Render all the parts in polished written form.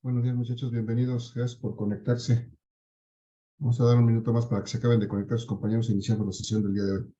Buenos días, muchachos, bienvenidos. Gracias por conectarse. Vamos a dar un minuto más para que se acaben de conectar sus compañeros e iniciamos la sesión del día de hoy.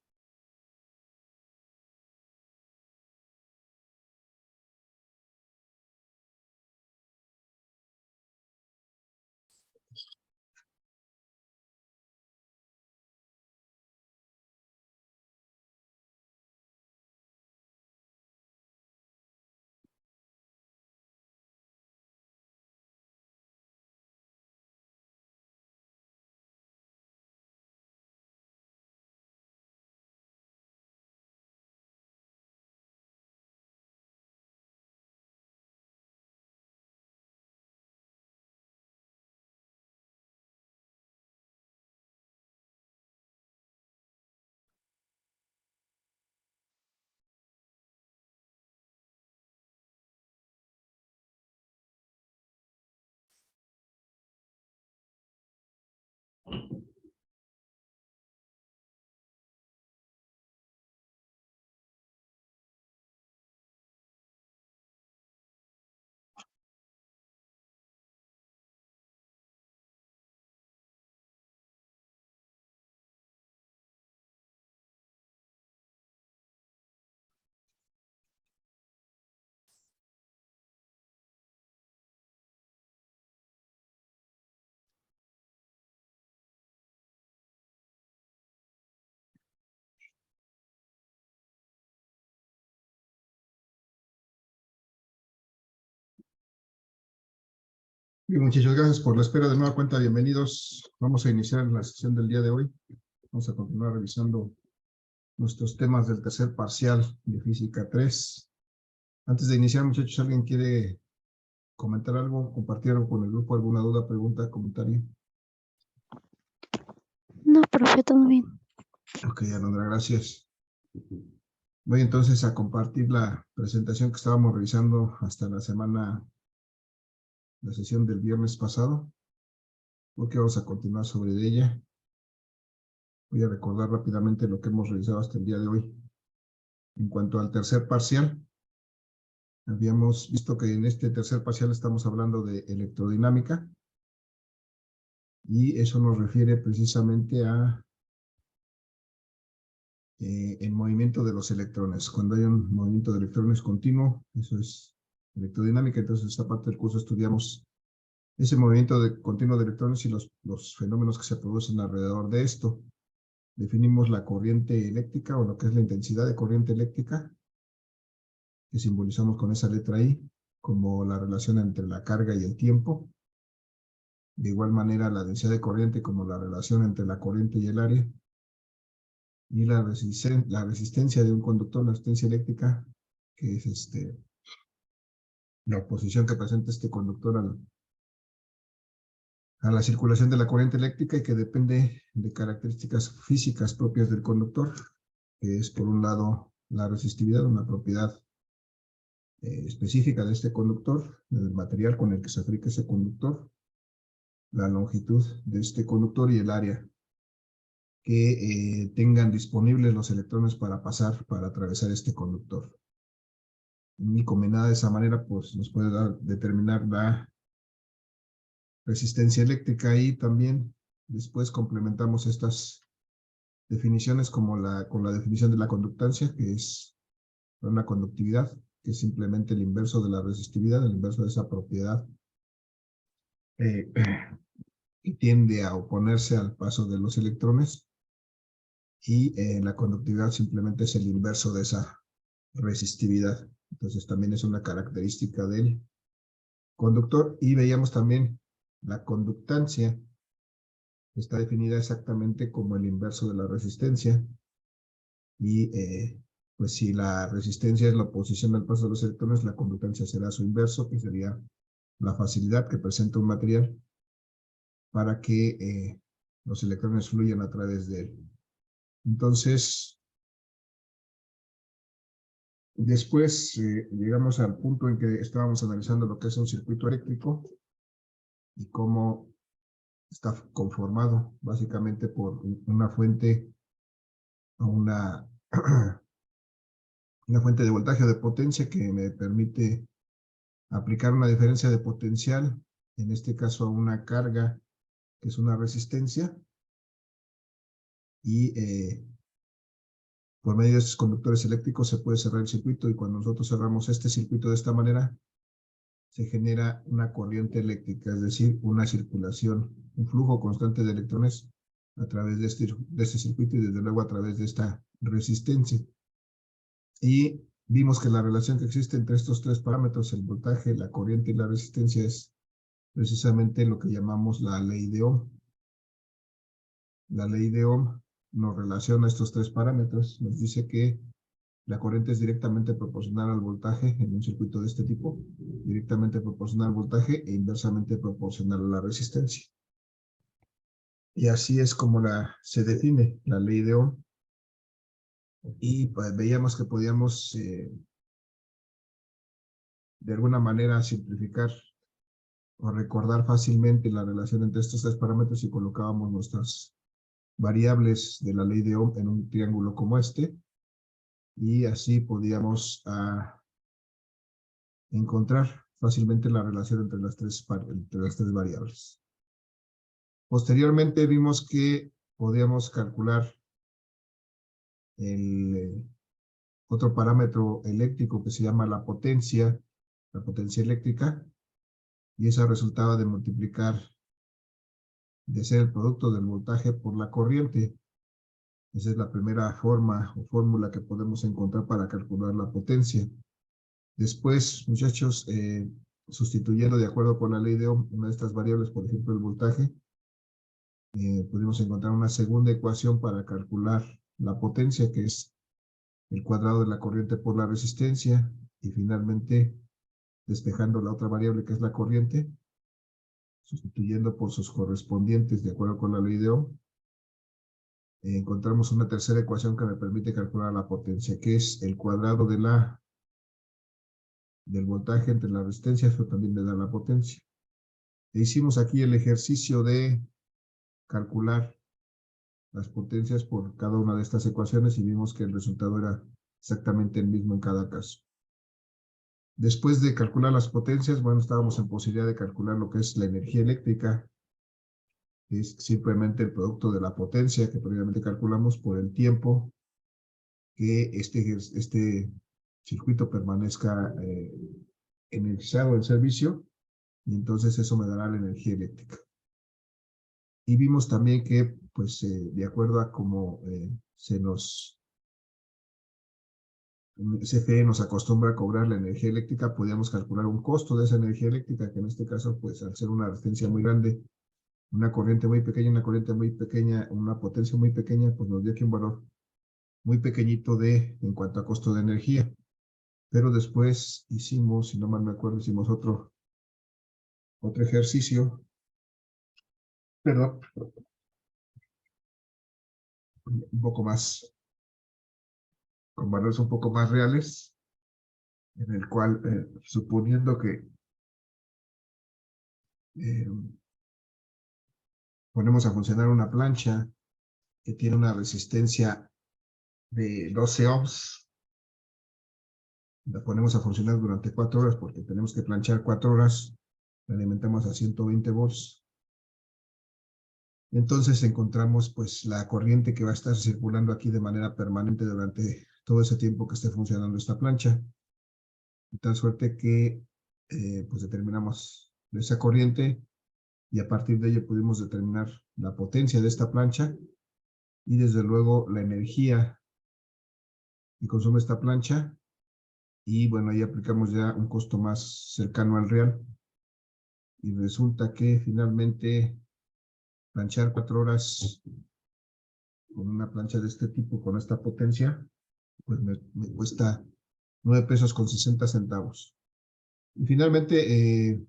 Bien, muchachos, gracias por la espera. De nueva cuenta, bienvenidos. Vamos a iniciar la sesión del día de hoy. Vamos a continuar revisando nuestros temas del tercer parcial de Física 3. Antes de iniciar, muchachos, ¿alguien quiere comentar algo, compartir algo con el grupo? ¿Alguna duda, pregunta, comentario? No, profe, todo bien. Ok, Alondra, gracias. Voy entonces a compartir la presentación que estábamos revisando hasta la sesión del viernes pasado, porque vamos a continuar sobre ella. Voy a recordar rápidamente lo que hemos realizado hasta el día de hoy. En cuanto al tercer parcial, habíamos visto que en este tercer parcial estamos hablando de electrodinámica, y eso nos refiere precisamente a el movimiento de los electrones. Cuando hay un movimiento de electrones continuo, eso es electrodinámica. Entonces, esta parte del curso estudiamos ese movimiento continuo de electrones y los fenómenos que se producen alrededor de esto. Definimos la corriente eléctrica, o lo que es la intensidad de corriente eléctrica, que simbolizamos con esa letra I, como la relación entre la carga y el tiempo. De igual manera, la densidad de corriente como la relación entre la corriente y el área. Y la resistencia de un conductor, la resistencia eléctrica, que es la oposición que presenta este conductor a la circulación de la corriente eléctrica, y que depende de características físicas propias del conductor, que es, por un lado, la resistividad, una propiedad específica de este conductor, del material con el que se fabrica ese conductor, la longitud de este conductor y el área que tengan disponibles los electrones para atravesar este conductor. Y combinada de esa manera, pues nos puede determinar la resistencia eléctrica, y también después complementamos estas definiciones con la definición de la conductancia, que es la conductividad, que es simplemente el inverso de la resistividad, el inverso de esa propiedad que tiende a oponerse al paso de los electrones, y la conductividad simplemente es el inverso de esa resistividad. Entonces también es una característica del conductor. Y veíamos también la conductancia, que está definida exactamente como el inverso de la resistencia, y pues si la resistencia es la oposición al paso de los electrones, la conductancia será su inverso, que sería la facilidad que presenta un material para que los electrones fluyan a través de él. Entonces, después llegamos al punto en que estábamos analizando lo que es un circuito eléctrico y cómo está conformado básicamente por una fuente o una fuente de voltaje o de potencia, que me permite aplicar una diferencia de potencial en este caso a una carga, que es una resistencia, y por medio de estos conductores eléctricos se puede cerrar el circuito, y cuando nosotros cerramos este circuito de esta manera, se genera una corriente eléctrica, es decir, una circulación, un flujo constante de electrones a través de este circuito y desde luego a través de esta resistencia. Y vimos que la relación que existe entre estos tres parámetros, el voltaje, la corriente y la resistencia, es precisamente lo que llamamos la ley de Ohm. La ley de Ohm nos relaciona estos tres parámetros, nos dice que la corriente es directamente proporcional al voltaje en un circuito de este tipo, directamente proporcional al voltaje e inversamente proporcional a la resistencia. Y así es como se define la ley de Ohm. Y pues, veíamos que podíamos de alguna manera simplificar o recordar fácilmente la relación entre estos tres parámetros si colocábamos nuestras variables de la ley de Ohm en un triángulo como este, y así podíamos encontrar fácilmente la relación entre las tres variables. Posteriormente vimos que podíamos calcular el otro parámetro eléctrico que se llama la potencia eléctrica, y esa resultaba de multiplicar, de ser el producto del voltaje por la corriente. Esa es la primera forma o fórmula que podemos encontrar para calcular la potencia. Después, muchachos, sustituyendo de acuerdo con la ley de Ohm una de estas variables, por ejemplo el voltaje, pudimos encontrar una segunda ecuación para calcular la potencia, que es el cuadrado de la corriente por la resistencia, y finalmente despejando la otra variable que es la corriente, sustituyendo por sus correspondientes de acuerdo con la ley de Ohm, encontramos una tercera ecuación que me permite calcular la potencia, que es el cuadrado del voltaje entre la resistencia, eso también me da la potencia. E hicimos aquí el ejercicio de calcular las potencias por cada una de estas ecuaciones y vimos que el resultado era exactamente el mismo en cada caso. Después de calcular las potencias, bueno, estábamos en posibilidad de calcular lo que es la energía eléctrica, que es simplemente el producto de la potencia que previamente calculamos por el tiempo que este circuito permanezca energizado en servicio, y entonces eso me dará la energía eléctrica. Y vimos también que, pues, de acuerdo a cómo CFE nos acostumbra a cobrar la energía eléctrica, podíamos calcular un costo de esa energía eléctrica, que en este caso, pues, al ser una resistencia muy grande, una corriente muy pequeña, una potencia muy pequeña, pues nos dio aquí un valor muy pequeñito en cuanto a costo de energía. Pero después hicimos, si no mal me acuerdo, hicimos otro ejercicio, perdón, un poco más, con valores un poco más reales, en el cual, suponiendo que ponemos a funcionar una plancha que tiene una resistencia de 12 ohms, la ponemos a funcionar durante 4 horas, porque tenemos que planchar 4 horas, la alimentamos a 120 volts. Entonces encontramos pues la corriente que va a estar circulando aquí de manera permanente durante todo ese tiempo que esté funcionando esta plancha. De tal suerte que pues determinamos esa corriente, y a partir de ello pudimos determinar la potencia de esta plancha y desde luego la energía que consume esta plancha. Y bueno, ahí aplicamos ya un costo más cercano al real, y resulta que finalmente planchar 4 horas con una plancha de este tipo, con esta potencia, pues me cuesta 9 pesos con 60 centavos. Y finalmente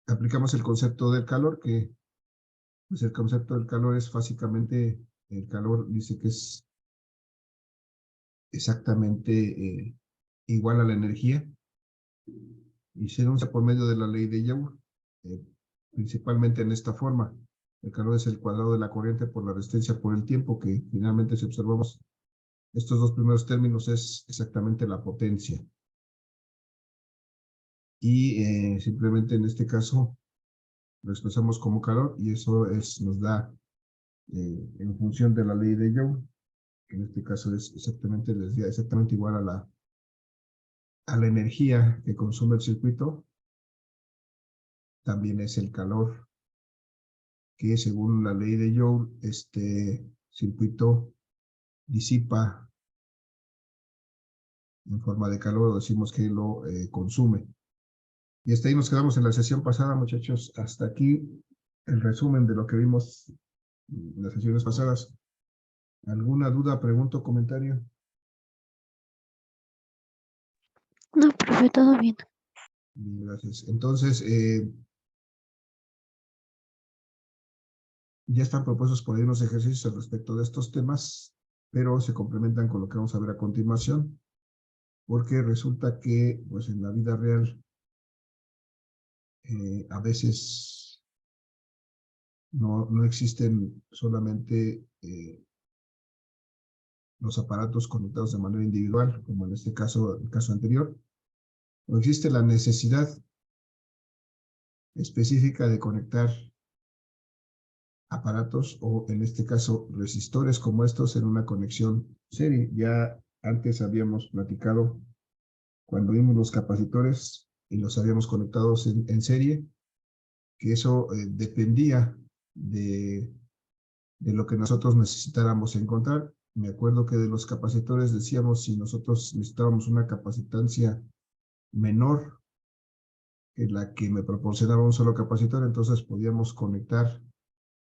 aplicamos el concepto del calor, que pues el concepto del calor es básicamente, el calor dice que es exactamente igual a la energía, y se denuncia por medio de la ley de Joule, principalmente en esta forma. El calor es el cuadrado de la corriente por la resistencia por el tiempo, que finalmente, si observamos estos dos primeros términos, es exactamente la potencia. y simplemente en este caso lo expresamos como calor y eso nos da en función de la ley de Joule, que en este caso es exactamente, les decía, exactamente igual a la energía que consume el circuito, también es el calor que según la ley de Joule, este circuito disipa en forma de calor, decimos que lo consume. Y hasta ahí nos quedamos en la sesión pasada, muchachos. Hasta aquí el resumen de lo que vimos en las sesiones pasadas. ¿Alguna duda, pregunta o comentario? No, profe, todo bien. Bien, gracias. Entonces, ya están propuestos por ahí unos ejercicios al respecto de estos temas, pero se complementan con lo que vamos a ver a continuación, porque resulta que, pues en la vida real, a veces no existen solamente los aparatos conectados de manera individual, como en este caso, el caso anterior, o existe la necesidad específica de conectar aparatos o en este caso resistores como estos en una conexión serie. Ya antes habíamos platicado cuando vimos los capacitores y los habíamos conectados en serie, que eso dependía de lo que nosotros necesitáramos encontrar. Me acuerdo que de los capacitores decíamos si nosotros necesitábamos una capacitancia menor que la que me proporcionaba un solo capacitor, entonces podíamos conectar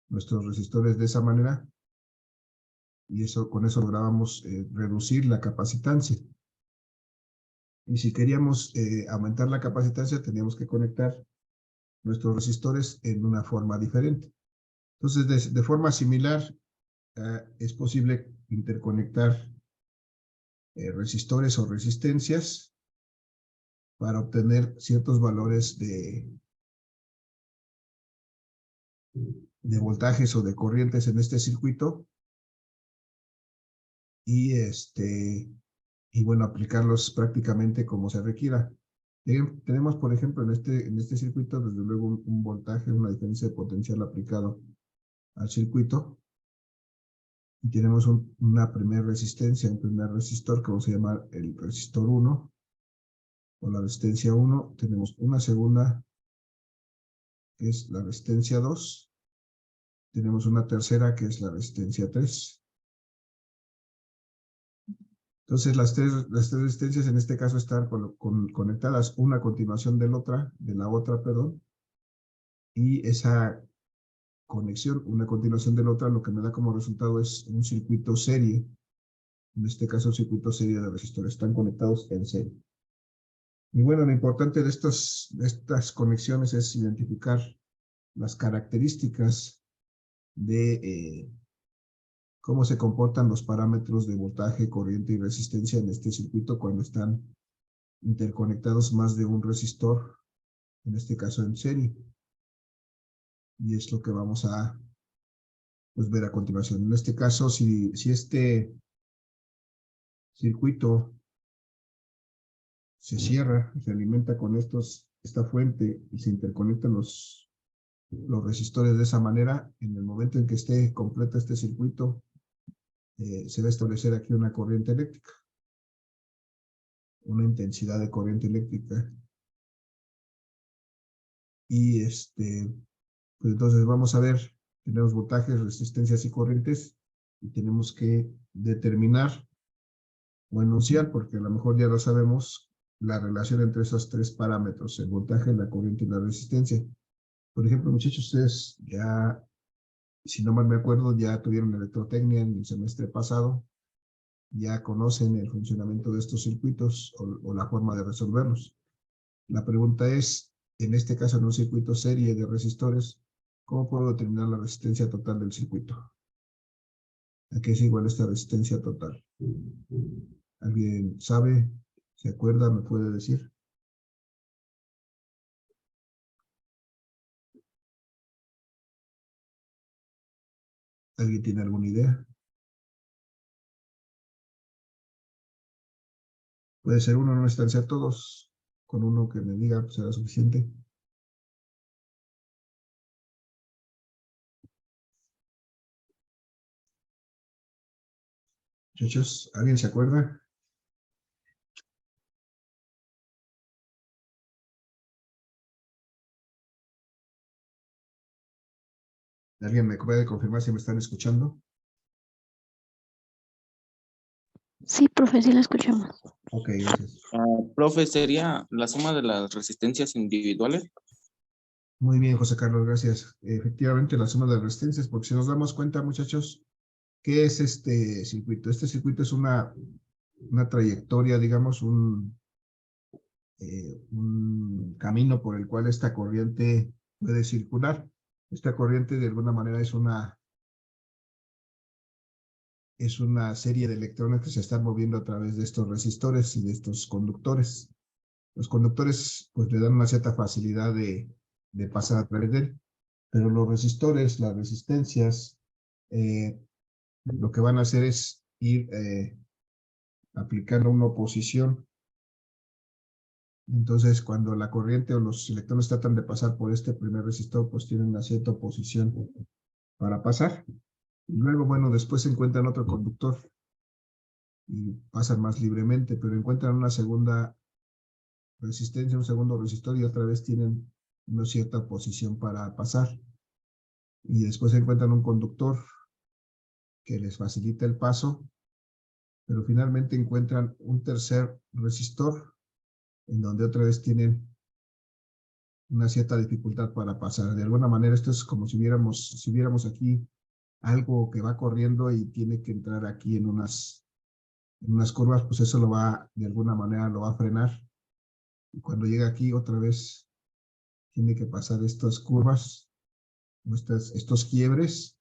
nuestros resistores de esa manera y con eso lográbamos reducir la capacitancia. Y si queríamos aumentar la capacitancia, teníamos que conectar nuestros resistores en una forma diferente. Entonces, de forma similar, es posible interconectar resistores o resistencias para obtener ciertos valores de voltajes o de corrientes en este circuito y, y bueno, aplicarlos prácticamente como se requiera. Tenemos, por ejemplo, en este circuito, desde luego, un voltaje, una diferencia de potencial aplicado al circuito. Y tenemos una primera resistencia, un primer resistor que vamos a llamar el resistor 1 o la resistencia 1. Tenemos una segunda que es la resistencia 2. Tenemos una tercera que es la resistencia 3. Entonces las tres resistencias en este caso están conectadas una a continuación de la otra, perdón. Y esa conexión, una a continuación de la otra, lo que me da como resultado es un circuito serie. En este caso, un circuito serie de resistores. Están conectados en serie. Y bueno, lo importante de estas conexiones es identificar las características de cómo se comportan los parámetros de voltaje, corriente y resistencia en este circuito cuando están interconectados más de un resistor, en este caso en serie. Y es lo que vamos a pues, ver a continuación. En este caso, si este circuito se cierra, se alimenta con esta fuente y se interconectan los resistores de esa manera, en el momento en que esté completo este circuito, se va a establecer aquí una corriente eléctrica, una intensidad de corriente eléctrica. Y pues entonces vamos a ver, tenemos voltajes, resistencias y corrientes, y tenemos que determinar o enunciar, porque a lo mejor ya lo sabemos, la relación entre esos tres parámetros, el voltaje, la corriente y la resistencia. Por ejemplo, muchachos, ustedes ya, si no mal me acuerdo, ya tuvieron electrotecnia en el semestre pasado, ya conocen el funcionamiento de estos circuitos o la forma de resolverlos. La pregunta es, en este caso en un circuito serie de resistores, ¿cómo puedo determinar la resistencia total del circuito? ¿A qué es igual esta resistencia total? ¿Alguien sabe? ¿Se acuerda? ¿Me puede decir? ¿Alguien tiene alguna idea? Puede ser uno, no necesitan ser todos. con uno que me diga, pues será suficiente. Muchachos, ¿alguien se acuerda? ¿Alguien me puede confirmar si me están escuchando? Sí, profe, sí la escuchamos. Ok, gracias. Profe, ¿sería la suma de las resistencias individuales? Muy bien, José Carlos, gracias. Efectivamente, la suma de resistencias, porque si nos damos cuenta, muchachos, ¿qué es este circuito? Este circuito es una trayectoria, digamos, un camino por el cual esta corriente puede circular. Esta corriente, de alguna manera, es una serie de electrones que se están moviendo a través de estos resistores y de estos conductores. Los conductores, pues, le dan una cierta facilidad de pasar a través de él, pero los resistores, las resistencias, lo que van a hacer es ir aplicando una oposición. Entonces, cuando la corriente o los electrones tratan de pasar por este primer resistor, pues tienen una cierta oposición para pasar. Y luego, bueno, después se encuentran otro conductor y pasan más libremente, pero encuentran una segunda resistencia, un segundo resistor y otra vez tienen una cierta oposición para pasar. Y después encuentran un conductor que les facilita el paso, pero finalmente encuentran un tercer resistor en donde otra vez tienen una cierta dificultad para pasar. De alguna manera esto es como si viéramos aquí algo que va corriendo y tiene que entrar aquí en unas curvas, pues eso de alguna manera lo va a frenar. Y cuando llega aquí otra vez tiene que pasar estas curvas, estos quiebres.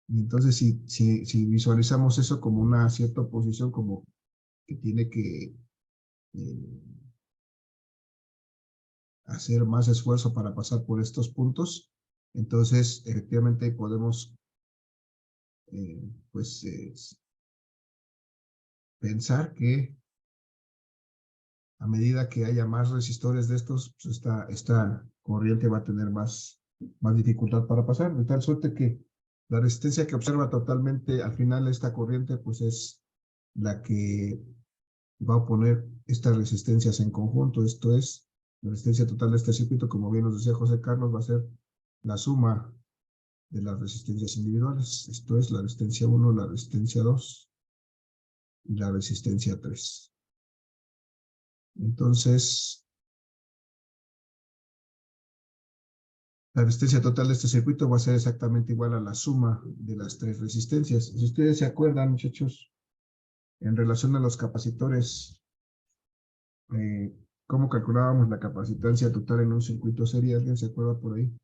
Y entonces si visualizamos eso como una cierta oposición, como que tiene que hacer más esfuerzo para pasar por estos puntos, entonces efectivamente podemos pensar que a medida que haya más resistores de estos, pues esta corriente va a tener más dificultad para pasar, de tal suerte que la resistencia que observa totalmente al final esta corriente, pues es la que va a oponer estas resistencias en conjunto. Esto es, la resistencia total de este circuito, como bien nos decía José Carlos, va a ser la suma de las resistencias individuales. Esto es la resistencia 1, la resistencia 2 y la resistencia 3. Entonces, la resistencia total de este circuito va a ser exactamente igual a la suma de las tres resistencias. Si ustedes se acuerdan, muchachos, en relación a los capacitores, ¿cómo calculábamos la capacitancia total en un circuito serie? ¿Alguien se acuerda por ahí?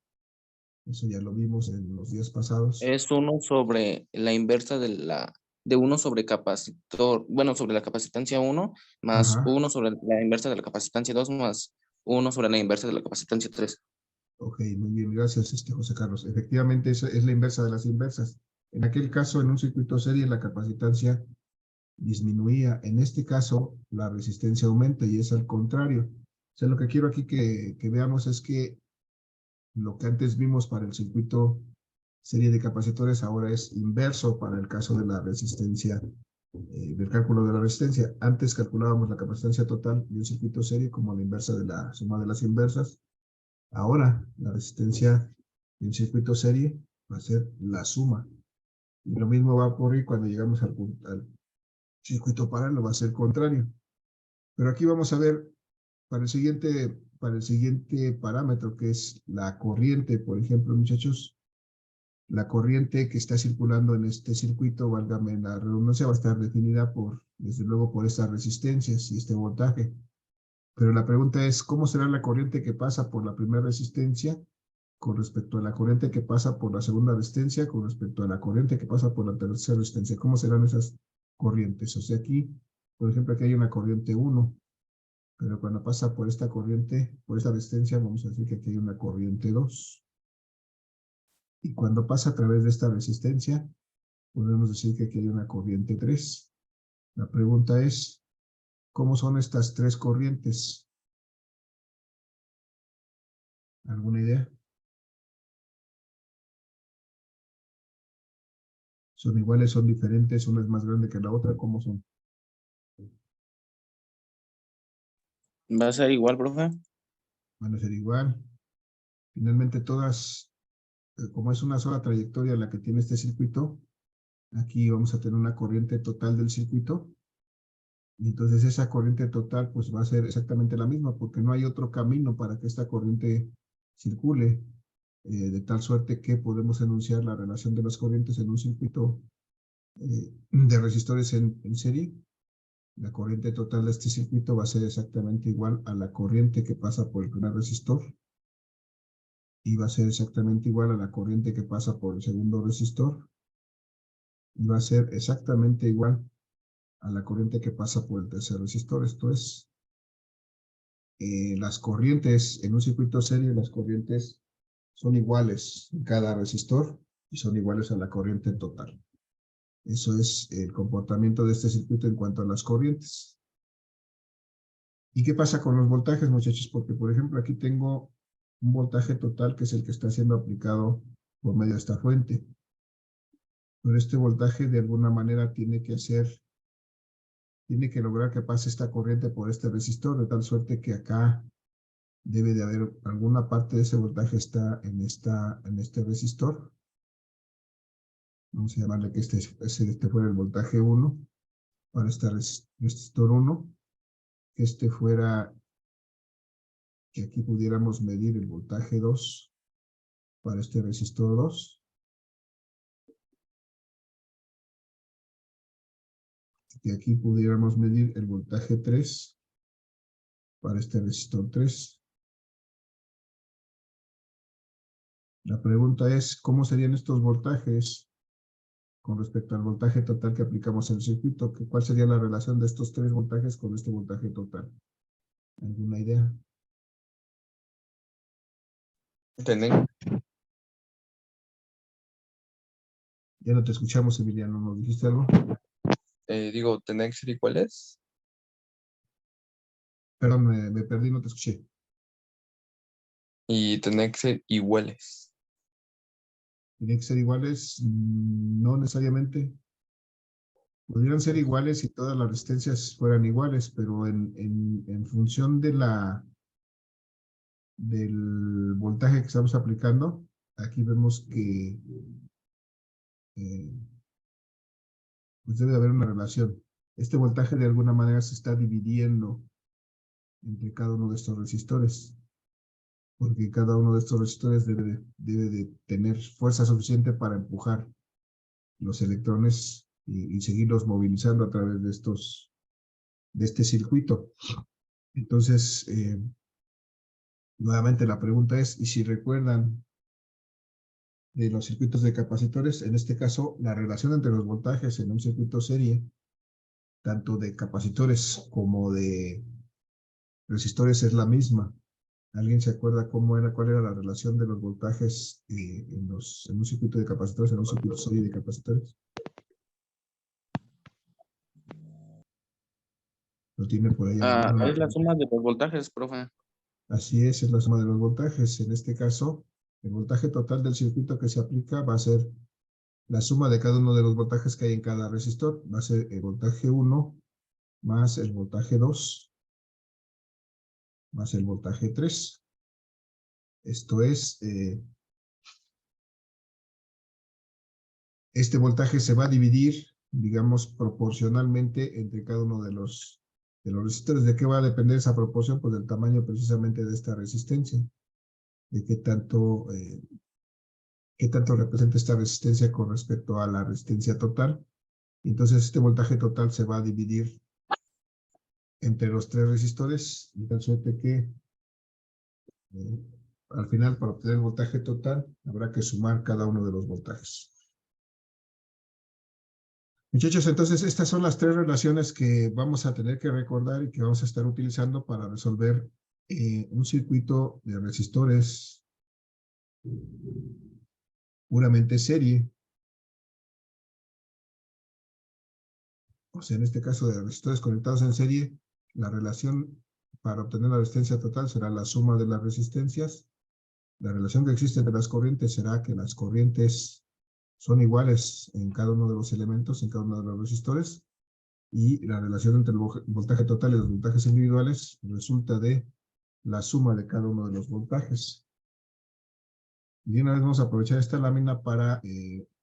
Eso ya lo vimos en los días pasados. Es 1 sobre la inversa de 1 sobre capacitor, bueno, sobre la capacitancia 1, más Ajá. 1 sobre la inversa de la capacitancia 2, más 1 sobre la inversa de la capacitancia 3. Ok, muy bien, gracias, José Carlos. Efectivamente, esa es la inversa de las inversas. En aquel caso, en un circuito serie, la capacitancia disminuía. En este caso, la resistencia aumenta y es al contrario. O sea, lo que quiero aquí que veamos es que lo que antes vimos para el circuito serie de capacitores ahora es inverso para el caso de la resistencia, del cálculo de la resistencia. Antes calculábamos la capacitancia total de un circuito serie como la inversa de la suma de las inversas. Ahora, la resistencia de un circuito serie va a ser la suma. Y lo mismo va a ocurrir cuando llegamos al circuito paralelo, va a ser contrario. Pero aquí vamos a ver para el siguiente parámetro, que es la corriente, por ejemplo, muchachos, la corriente que está circulando en este circuito, válgame la redundancia, va a estar definida desde luego, por estas resistencias y este voltaje. Pero la pregunta es, ¿cómo será la corriente que pasa por la primera resistencia con respecto a la corriente que pasa por la segunda resistencia, con respecto a la corriente que pasa por la tercera resistencia? ¿Cómo serán esas corrientes? O sea, aquí, por ejemplo, aquí hay una corriente 1, pero cuando pasa por esta corriente, por esta resistencia, vamos a decir que aquí hay una corriente 2. Y cuando pasa a través de esta resistencia, podemos decir que aquí hay una corriente 3. La pregunta es, ¿cómo son estas tres corrientes? ¿Alguna idea? ¿Son iguales, son diferentes? ¿Una es más grande que la otra? ¿Cómo son? ¿Va a ser igual, profe? Van a ser igual. Finalmente todas, como es una sola trayectoria la que tiene este circuito, aquí vamos a tener una corriente total del circuito. Y entonces esa corriente total pues va a ser exactamente la misma porque no hay otro camino para que esta corriente circule. De tal suerte que podemos enunciar la relación de las corrientes en un circuito de resistores en serie. La corriente total de este circuito va a ser exactamente igual a la corriente que pasa por el primer resistor y va a ser exactamente igual a la corriente que pasa por el segundo resistor y va a ser exactamente igual a la corriente que pasa por el tercer resistor. Esto es, las corrientes en un circuito serie, las corrientes son iguales en cada resistor y son iguales a la corriente total. Eso es el comportamiento de este circuito en cuanto a las corrientes. ¿Y qué pasa con los voltajes, muchachos? Porque, por ejemplo, aquí tengo un voltaje total que es el que está siendo aplicado por medio de esta fuente. Pero este voltaje de alguna manera tiene que lograr que pase esta corriente por este resistor, de tal suerte que acá debe de haber alguna parte de ese voltaje está en este resistor. Vamos a llamarle que este fuera el voltaje 1 para este resistor 1, que este fuera, que aquí pudiéramos medir el voltaje 2 para este resistor 2. Y aquí pudiéramos medir el voltaje 3 para este resistor 3. La pregunta es, ¿cómo serían estos voltajes con respecto al voltaje total que aplicamos en el circuito? ¿Cuál sería la relación de estos 3 voltajes con este voltaje total? ¿Alguna idea? Tendrán, Ya no te escuchamos, Emiliano, ¿nos dijiste algo? tendrán que ser iguales. Perdón, me perdí, no te escuché. Y tendrán que ser iguales. ¿Tienen que ser iguales? No necesariamente. Podrían ser iguales si todas las resistencias fueran iguales, pero en función del voltaje que estamos aplicando, aquí vemos que pues debe de haber una relación. Este voltaje de alguna manera se está dividiendo entre cada uno de estos resistores, porque cada uno de estos resistores debe de tener fuerza suficiente para empujar los electrones y seguirlos movilizando a través de este circuito. Entonces, nuevamente la pregunta es, ¿y si recuerdan de los circuitos de capacitores? En este caso, la relación entre los voltajes en un circuito serie, tanto de capacitores como de resistores, es la misma. ¿Alguien se acuerda cuál era la relación de los voltajes en un circuito de capacitores, en un circuito serie de capacitores? ¿Lo tiene por ahí a la mano? Es la suma de los voltajes, profe. Así es la suma de los voltajes. En este caso, el voltaje total del circuito que se aplica va a ser la suma de cada uno de los voltajes que hay en cada resistor. Va a ser el voltaje 1 más el voltaje 2 más el voltaje 3. Esto es, este voltaje se va a dividir, digamos, proporcionalmente entre cada uno de los resistores. ¿De qué va a depender esa proporción? Pues del tamaño precisamente de esta resistencia, de qué tanto representa esta resistencia con respecto a la resistencia total. Entonces este voltaje total se va a dividir entre los 3 resistores, de tal suerte que al final, para obtener el voltaje total, habrá que sumar cada uno de los voltajes. Muchachos, entonces estas son las 3 relaciones que vamos a tener que recordar y que vamos a estar utilizando para resolver un circuito de resistores puramente serie. O sea, en este caso de resistores conectados en serie, la relación para obtener la resistencia total será la suma de las resistencias La relación que existe entre las corrientes será que las corrientes son iguales en cada uno de los elementos, en cada uno de los resistores, y la relación entre el voltaje total y los voltajes individuales resulta de la suma de cada uno de los voltajes. Y una vez vamos a aprovechar esta lámina para,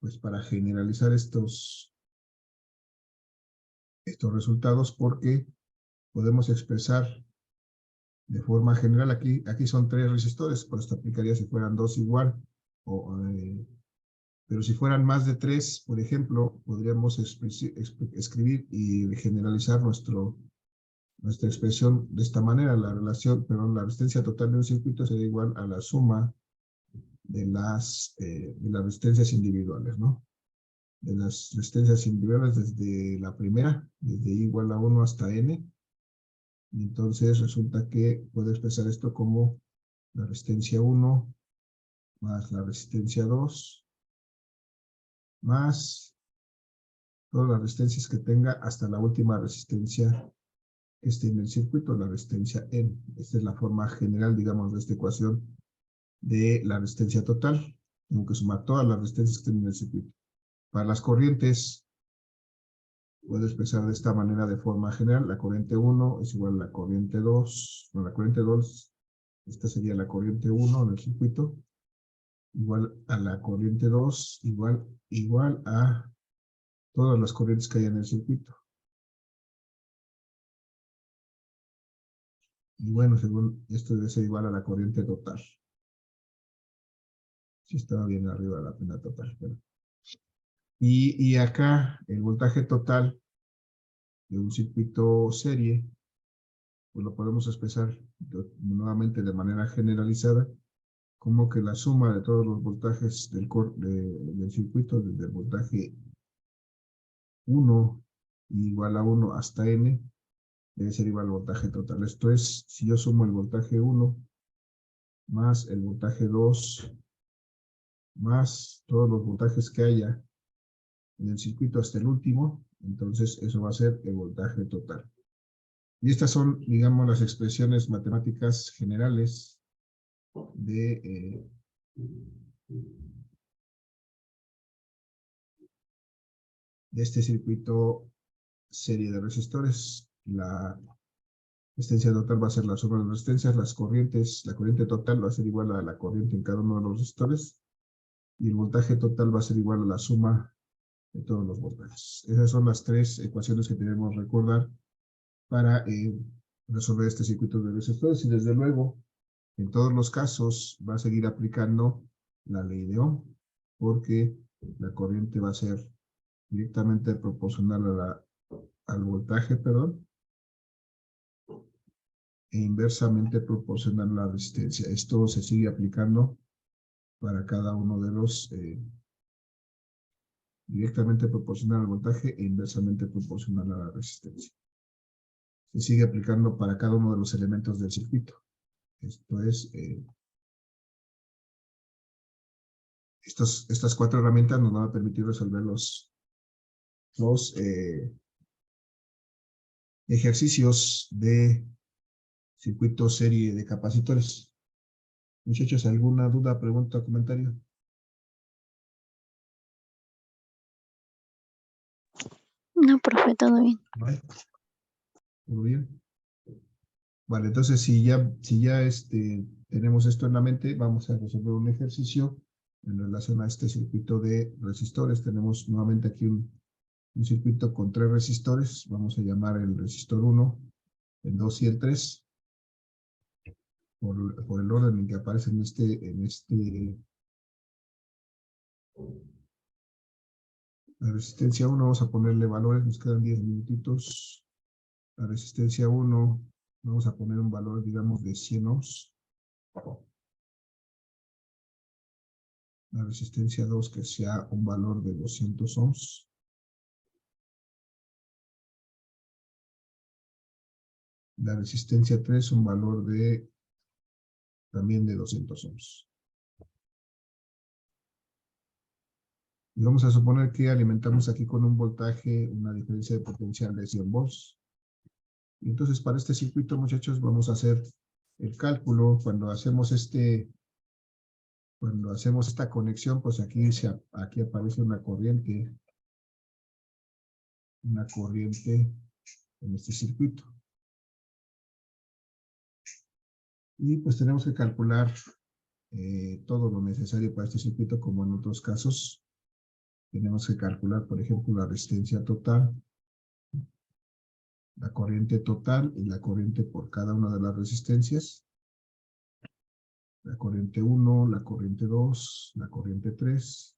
pues para generalizar estos resultados, porque podemos expresar de forma general, aquí son 3 resistores, por esto aplicaría si fueran 2 igual, pero si fueran más de 3, por ejemplo, podríamos escribir y generalizar nuestra expresión de esta manera. La resistencia total de un circuito sería igual a la suma de las resistencias individuales, ¿no? De las resistencias individuales desde la primera, desde I igual a 1 hasta N. Y entonces resulta que puedo expresar esto como la resistencia 1 más la resistencia 2 más todas las resistencias que tenga hasta la última resistencia que esté en el circuito, la resistencia N. Esta es la forma general, digamos, de esta ecuación de la resistencia total. Tengo que sumar todas las resistencias que estén en el circuito. Para las corrientes, puedo expresar de esta manera de forma general. La corriente 1 es igual a la corriente 2. Bueno, la corriente 2, esta sería la corriente 1 en el circuito, igual a la corriente 2, igual a todas las corrientes que hay en el circuito. Y bueno, según esto debe ser igual a la corriente total. Si estaba bien arriba la pena total. Pero... Y acá el voltaje total de un circuito serie, pues lo podemos expresar nuevamente de manera generalizada, como que la suma de todos los voltajes del circuito, desde el voltaje 1 igual a 1 hasta N, debe ser igual al voltaje total. Esto es, si yo sumo el voltaje 1 más el voltaje 2 más todos los voltajes que haya en el circuito hasta el último, entonces eso va a ser el voltaje total. Y estas son, digamos, las expresiones matemáticas generales de este circuito serie de resistores. La resistencia total va a ser la suma de las resistencias, las corrientes, la corriente total va a ser igual a la corriente en cada uno de los resistores, y el voltaje total va a ser igual a la suma de todos los voltajes. Esas son las 3 ecuaciones que debemos recordar para resolver este circuito de resistores, y desde luego, en todos los casos va a seguir aplicando la ley de Ohm, porque la corriente va a ser directamente proporcional al voltaje, e inversamente proporcional a la resistencia. Esto se sigue aplicando para cada uno de los directamente proporcional al voltaje e inversamente proporcional a la resistencia. Se sigue aplicando para cada uno de los elementos del circuito. Esto es, estas 4 herramientas nos van a permitir resolver los ejercicios de circuito serie de capacitores. Muchachos, ¿alguna duda, pregunta, comentario? No, profe, todo bien. ¿Vale? ¿Todo bien? Vale, entonces si ya tenemos esto en la mente, vamos a resolver un ejercicio en relación a este circuito de resistores. Tenemos nuevamente aquí un circuito con 3 resistores. Vamos a llamar el resistor 1, el 2 y el 3. Por el orden en que aparece en la resistencia 1, vamos a ponerle valores, nos quedan 10 minutitos. La resistencia 1, vamos a poner un valor, digamos, de 100 ohms. La resistencia 2, que sea un valor de 200 ohms. La resistencia 3, un valor también de 200 ohms. Y vamos a suponer que alimentamos aquí con un voltaje, una diferencia de potencial de 100 volts. Y entonces para este circuito, muchachos, vamos a hacer el cálculo. Cuando hacemos este Cuando hacemos esta conexión, pues aquí aparece una corriente en este circuito. Y pues tenemos que calcular todo lo necesario para este circuito, como en otros casos. Tenemos que calcular, por ejemplo, la resistencia total, la corriente total y la corriente por cada una de las resistencias. La corriente 1, la corriente 2, la corriente 3.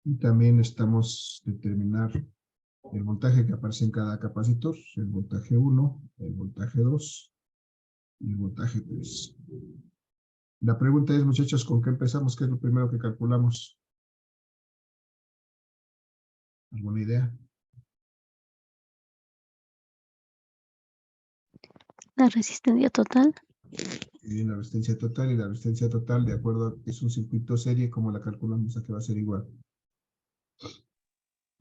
Y también estamos determinar el voltaje que aparece en cada capacitor, el voltaje 1, el voltaje 2 y el voltaje 3. La pregunta es, muchachos, ¿con qué empezamos? ¿Qué es lo primero que calculamos? ¿Alguna idea? La resistencia total. Y la resistencia total, de acuerdo a que es un circuito serie, ¿cómo la calculamos? ¿A qué va a ser igual?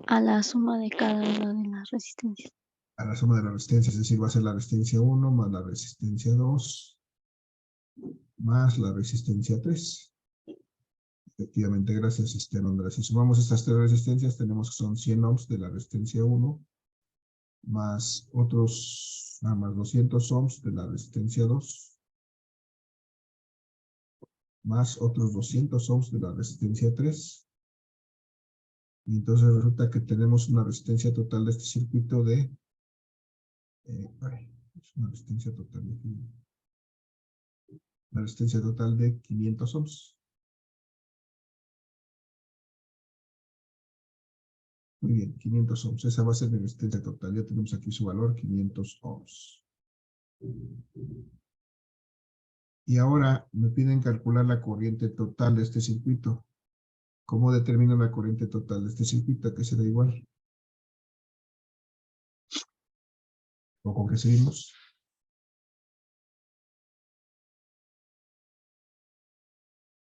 A la suma de cada una de las resistencias. A la suma de las resistencias, es decir, va a ser la resistencia 1 más la resistencia 2 más la resistencia 3. Efectivamente, gracias, Andrés. Si sumamos estas tres resistencias, tenemos que son 100 ohms de la resistencia 1 más otros, más 200 ohms de la resistencia 2 más otros 200 ohms de la resistencia 3. Y entonces resulta que tenemos una resistencia total de este circuito de es una resistencia total de 500 ohms. Muy bien, 500 ohms. Esa va a ser mi resistencia total. Ya tenemos aquí su valor, 500 ohms. Y ahora me piden calcular la corriente total de este circuito. ¿Cómo determino la corriente total de este circuito? ¿Qué será igual? ¿O con qué seguimos?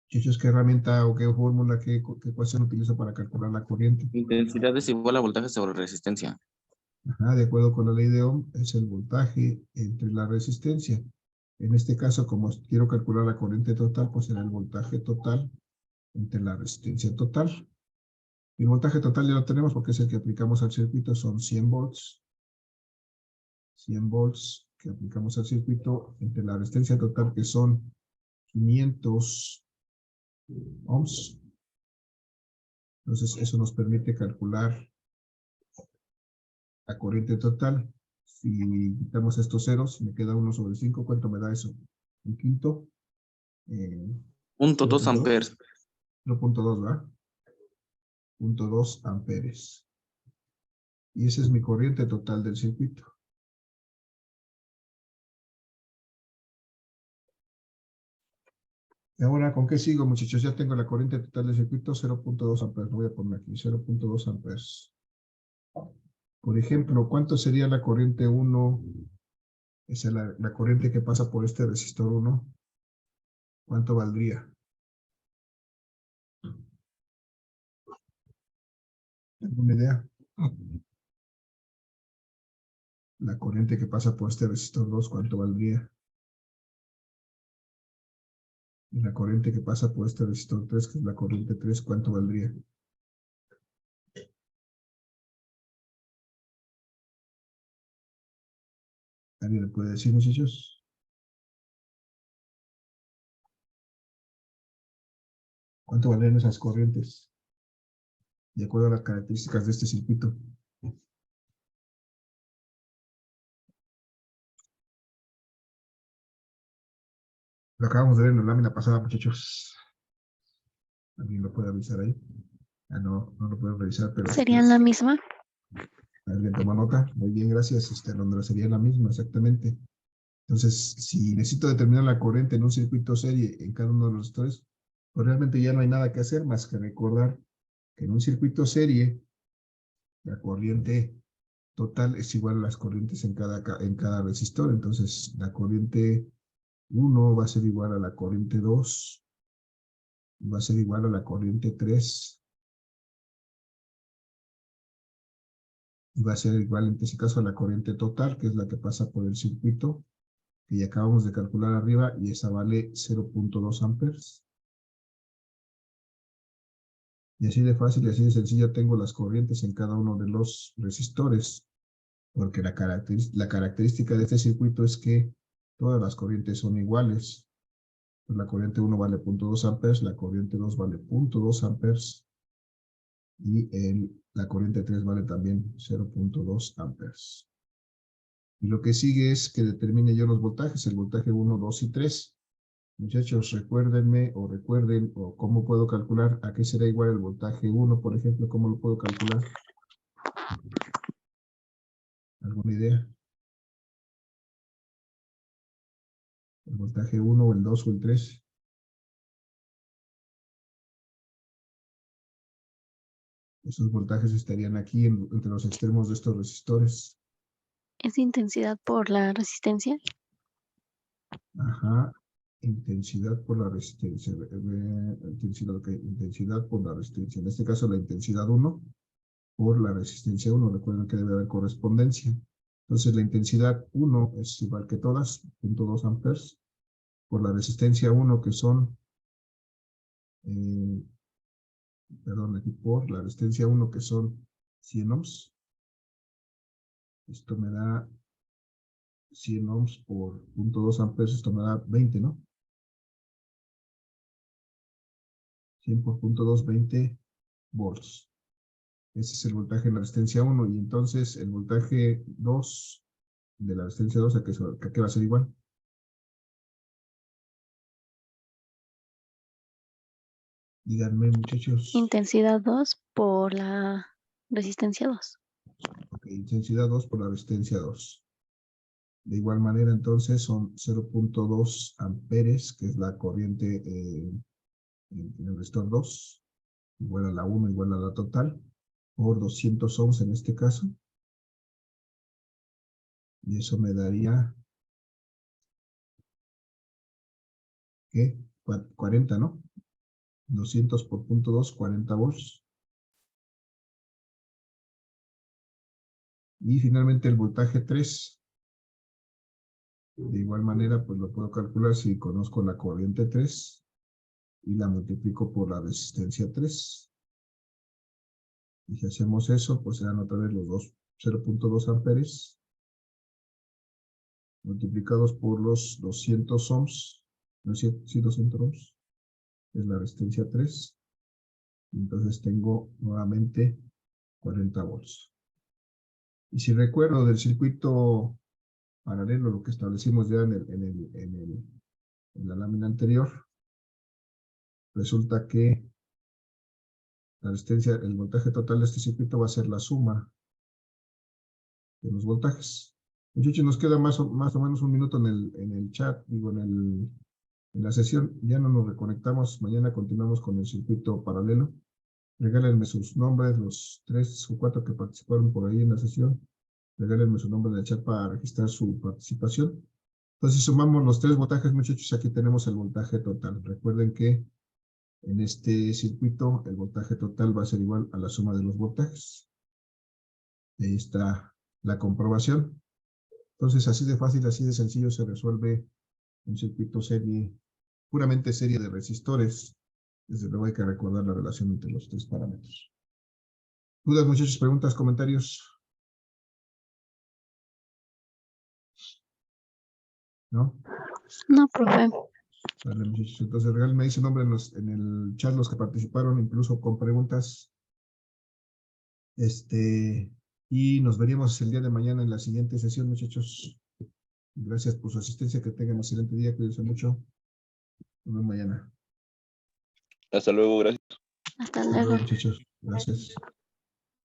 Chicos, ¿qué herramienta o qué fórmula, qué ecuación utilizo para calcular la corriente? Intensidad es igual a voltaje sobre resistencia. Ajá, de acuerdo con la ley de Ohm, es el voltaje entre la resistencia. En este caso, como quiero calcular la corriente total, pues será el voltaje total entre la resistencia total. Y el voltaje total ya lo tenemos porque es el que aplicamos al circuito, son 100 volts. 100 volts que aplicamos al circuito entre la resistencia total, que son 500 ohms. Entonces, eso nos permite calcular la corriente total. Si quitamos estos ceros, me queda 1 sobre 5. ¿Cuánto me da eso? Un quinto. 0.2 amperes. 0.2, ¿verdad? 0.2 amperes. Y esa es mi corriente total del circuito. Y ahora, ¿con qué sigo, muchachos? Ya tengo la corriente total del circuito, 0.2 amperes. Lo voy a poner aquí, 0.2 amperes. Por ejemplo, ¿cuánto sería la corriente 1? Esa es la corriente que pasa por este resistor 1. ¿Cuánto valdría? ¿Alguna idea? La corriente que pasa por este resistor 2, ¿cuánto valdría? Y la corriente que pasa por este resistor 3, que es la corriente 3, ¿cuánto valdría? ¿Alguien le puede decir, muchachos? ¿Cuánto valen esas corrientes? De acuerdo a las características de este circuito. Lo acabamos de ver en la lámina pasada, muchachos. ¿Alguien lo puede avisar ahí? Ah, no lo puedo revisar, pero... ¿Serían la misma? ¿Alguien toma nota? Muy bien, gracias, Alondra. Sería la misma, exactamente. Entonces, si necesito determinar la corriente en un circuito serie en cada uno de los resistores, pues realmente ya no hay nada que hacer más que recordar que en un circuito serie, la corriente total es igual a las corrientes en cada resistor. Entonces, la corriente 1 va a ser igual a la corriente 2, y va a ser igual a la corriente 3, y va a ser igual en este caso a la corriente total, que es la que pasa por el circuito, que ya acabamos de calcular arriba, y esa vale 0.2 amperes. Y así de fácil y así de sencillo tengo las corrientes en cada uno de los resistores, porque la característica de este circuito es que todas las corrientes son iguales. Pues la corriente 1 vale 0.2 amperes, la corriente 2 vale 0.2 amperes y la corriente 3 vale también 0.2 amperes. Y lo que sigue es que determine yo los voltajes, el voltaje 1, 2 y 3. Muchachos, recuérdenme o recuerden o cómo puedo calcular a qué será igual el voltaje 1, por ejemplo, cómo lo puedo calcular. ¿Alguna idea? El voltaje 1 o el 2 o el 3. Esos voltajes estarían aquí entre los extremos de estos resistores. ¿Es intensidad por la resistencia? Ajá. Intensidad por la resistencia. Intensidad, ok. Intensidad por la resistencia. En este caso la intensidad 1 por la resistencia 1. Recuerden que debe haber correspondencia. Entonces la intensidad 1 es igual que todas, 0.2 amperes, por la resistencia 1 que son, perdón, aquí por la resistencia 1 que son 100 ohms. Esto me da 100 ohms por 0.2 amperes, esto me da 20, ¿no? 100 por 0.2, 20 volts. Ese es el voltaje de la resistencia 1. Y entonces el voltaje 2 de la resistencia 2, ¿a qué va a ser igual? Díganme, muchachos. Intensidad 2 por la resistencia 2. Ok, intensidad 2 por la resistencia 2. De igual manera, entonces, son 0.2 amperes, que es la corriente en el resistor 2, igual a la 1, igual a la total, por 200 ohms en este caso. Y eso me daría, ¿qué? 40, ¿no? 200 por 0.2, 40 volts. Y finalmente el voltaje 3. De igual manera, pues lo puedo calcular si conozco la corriente 3 y la multiplico por la resistencia 3. Y si hacemos eso, pues serán otra vez los dos 0.2 amperes multiplicados por los 200 ohms. ¿No es cierto? Sí, 200 ohms. Es la resistencia 3. Entonces tengo nuevamente 40 volts. Y si recuerdo del circuito paralelo, lo que establecimos ya en la lámina anterior, resulta que la resistencia, el voltaje total de este circuito va a ser la suma de los voltajes. Muchachos, nos queda más o menos un minuto en el chat, digo, en la sesión. Ya no nos reconectamos, mañana continuamos con el circuito paralelo. Regálenme sus nombres, los 3 o 4 que participaron por ahí en la sesión. Regálenme su nombre en el chat para registrar su participación. Entonces, sumamos los 3 voltajes, muchachos, aquí tenemos el voltaje total. Recuerden que en este circuito el voltaje total va a ser igual a la suma de los voltajes. Ahí está la comprobación. Entonces, así de fácil, así de sencillo se resuelve un circuito puramente serie de resistores. Desde luego hay que recordar la relación entre los 3 parámetros. ¿Dudas, muchachos? ¿Preguntas? ¿Comentarios? ¿No? No, profe. Vale, muchachos. Entonces, regálenme ahí su nombre en el chat, los que participaron, incluso con preguntas. Y nos veríamos el día de mañana en la siguiente sesión, muchachos. Gracias por su asistencia, que tengan un excelente día, cuídense mucho. Nos vemos mañana. Hasta luego, gracias. Hasta Hasta luego, luego. muchachos. Gracias.